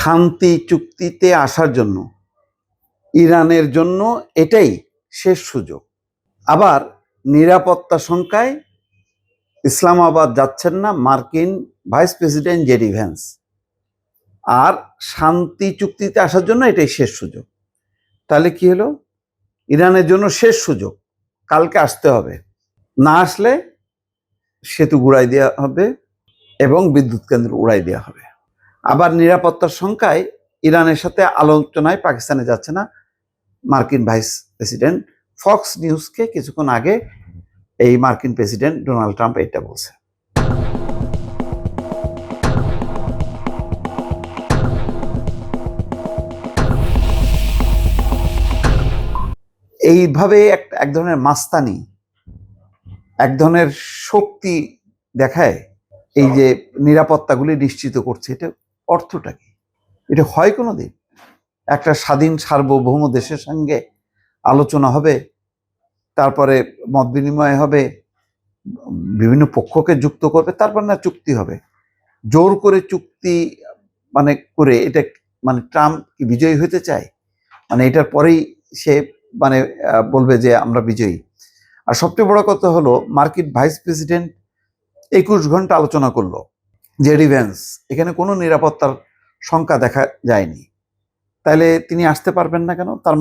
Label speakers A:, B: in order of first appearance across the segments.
A: শান্তি চুক্তিতে আসার জন্য ইরানের জন্য এটাই শেষ সুযোগ। আবার নিরাপত্তা শঙ্কায় ইসলামাবাদ যাচ্ছেন না মার্কিন ভাইস প্রেসিডেন্ট জেডি ভ্যান্স। আর শান্তি চুক্তিতে আসার জন্য এটাই শেষ সুযোগ। তাহলে কি হলো? ইরানের জন্য শেষ সুযোগ, কালকে আসতে হবে, না আসলে সেতু গুড়াই দেওয়া হবে এবং বিদ্যুৎ কেন্দ্র উড়াই দেওয়া হবে। আবার নিরাপত্তার শঙ্কায় ইরানের সাথে আলোচনায় পাকিস্তানে যাচ্ছে না মার্কিন ভাইস প্রেসিডেন্ট। ফক্স নিউজকে কিছুক্ষণ আগে এই মার্কিন প্রেসিডেন্ট ডোনাল্ড ট্রাম্প এটা বলছে। এইভাবে এক ধরনের মাস্তানি, এক ধরনের শক্তি দেখায় এই যে নিরাপত্তাগুলি নিশ্চিত করছে। এটা অর্থটা কি? এটা হয় কোনোদিন? একটা স্বাধীন সার্বভৌম দেশের সঙ্গে আলোচনা হবে, তারপরে মত বিনিময় হবে, বিভিন্ন পক্ষকে যুক্ত করবে, তারপর না চুক্তি হবে। জোর করে চুক্তি করে এটা ট্রাম্প কি বিজয়ী হতে চায়? এটার পরেই সে বলবে যে আমরা বিজয়ী। আর সবচেয়ে বড় কথা হলো মার্কিন ভাইস প্রেসিডেন্ট 21 ঘন্টা আলোচনা করলো জেডি ভ্যান্স, এখানে কোনো নিরাপত্তার শঙ্কা দেখা যায়নি। তাহলে তিনি আসতে পারবেন না কেন? তার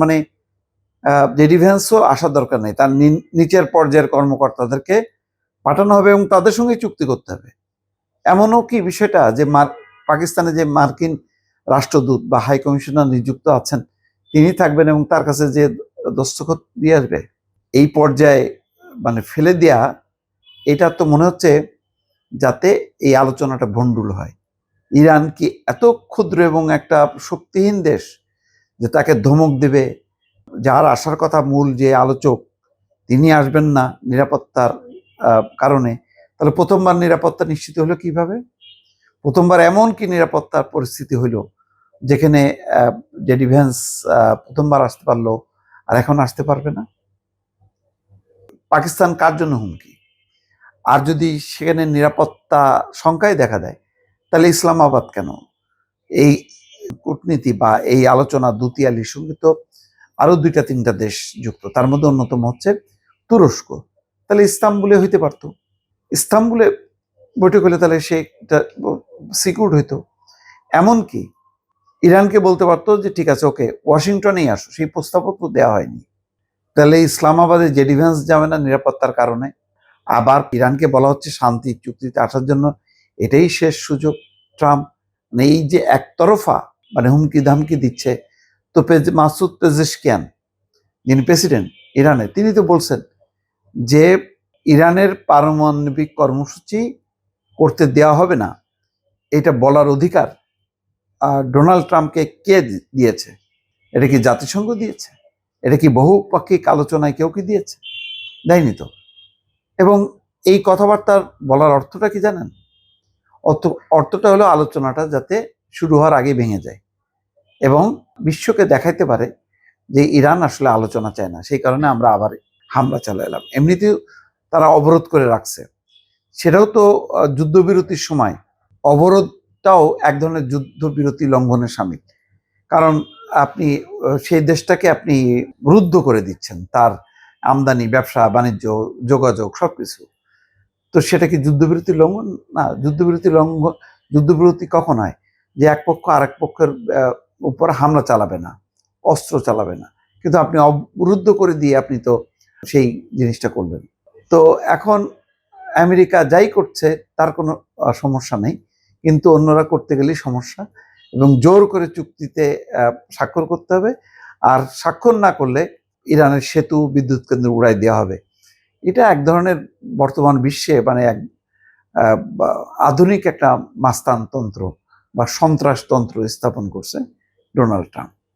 A: জেডি ভ্যান্সও আসার দরকার নেই, তার নিচের পর্যায়ের কর্মকর্তাদেরকে পাঠানো হবে এবং তাদের সঙ্গে চুক্তি করতে হবে। এমনও কি বিষয়টা যে পাকিস্তানে যে মার্কিন রাষ্ট্রদূত বা হাই কমিশনার নিযুক্ত আছেন তিনি থাকবেন এবং তার কাছে যে দস্তখত দিয়ে আসবে? এই পর্যায়ে ফেলে দেয়া, এটা তো মনে হচ্ছে যাতে এই আলোচনাটা ভণ্ডুল হয়। ইরান কি এত ক্ষুদ্র এবং একটা শক্তিহীন দেশ যে তাকে ধমক দেবে? যার আসার কথা মূল যে আলোচক তিনি আসবেন না নিরাপত্তার কারণে, তাহলে প্রথমবার নিরাপত্তা নিশ্চিত হলো কিভাবে? প্রথমবার এমন কি নিরাপত্তার পরিস্থিতি হইল যেখানে জেডি ভ্যান্স প্রথমবার আসতে পারলো আর এখন আসতে পারবে না? পাকিস্তান কার জন্য হুমকি? আর যদি সেখানে নিরাপত্তা শঙ্কায় দেখা দেয় তাহলে ইসলামাবাদ কেন? এই কূটনীতি বা এই আলোচনা দুতিয়ালির সঙ্গে তো আরো 2-3টা দেশ যুক্ত, তার মধ্যে অন্যতম হচ্ছে তুরস্ক। তাহলে ইস্তাম্বুলে হইতে পারতো, ইস্তাম্বুলে বৈঠক হলে তাহলে সেটা সিকিউর হইতো। এমনকি ইরানকে বলতে পারতো যে ঠিক আছে, ওকে ওয়াশিংটনেই আসো, সেই প্রস্তাবও তো দেওয়া হয়নি। তাহলে ইসলামাবাদে জেডি ভ্যান্স যাবে না নিরাপত্তার কারণে। আবার ইরানকে বলা হচ্ছে শান্তি চুক্তিতে আসার জন্য এটাই শেষ সুযোগ। ট্রাম্প এই যে একতরফা হুমকি ধামকি দিচ্ছে, তো মাসুদ পেজেশকিয়ান যিনি প্রেসিডেন্ট ইরানের, তিনি তো বলছেন যে ইরানের পারমাণবিক কর্মসূচি করতে দেওয়া হবে না, এটা বলার অধিকার ডোনাল্ড ট্রাম্পকে কে দিয়েছে? এটা কি জাতিসংঘ দিয়েছে? এটা কি বহুপাক্ষিক আলোচনায় কেউ কি দিয়েছে? দেয়নি তো। এবং এই কথাবার্তার বলার অর্থটা কি জানেন? অর্থটা হলো আলোচনাটা যাতে শুরু হওয়ার আগে ভেঙে যায় এবং বিশ্বকে দেখাইতে পারে যে ইরান আসলে আলোচনা চায় না, সেই কারণে আমরা আবার হামলা চালাইলাম। এমনিতেও তারা অবরোধ করে রাখছে, সেটাও তো যুদ্ধবিরতির সময় অবরোধটাও এক ধরনের যুদ্ধবিরতি লঙ্ঘনের সামিল। কারণ আপনি সেই দেশটাকে আপনি রুদ্ধ করে দিচ্ছেন, তার আমদানি, ব্যবসা বাণিজ্য, যোগাযোগ সবকিছু। তো সেটা কি যুদ্ধবিরতি লঙ্ঘন? না। যুদ্ধবিরতি কখন হয়? যে এক পক্ষ আরেক পক্ষের উপর হামলা চালাবে না, অস্ত্র চালাবে না, কিন্তু আপনি অবরুদ্ধ করে দিয়ে আপনি তো সেই জিনিসটা করবেন। তো এখন আমেরিকা যাই করছে তার কোনো সমস্যা নেই, কিন্তু অন্যরা করতে গেলেই সমস্যা এবং জোর করে চুক্তিতে স্বাক্ষর করতে হবে। আর স্বাক্ষর না করলে ইরানের সেতু, বিদ্যুৎ কেন্দ্র উড়াই দেওয়া হবে। এটা এক ধরনের বর্তমান বিশ্বে এক আধুনিক একটা মাস্তানতন্ত্র বা সন্ত্রাসতন্ত্র স্থাপন করছে ডোনাল্ড ট্রাম্প।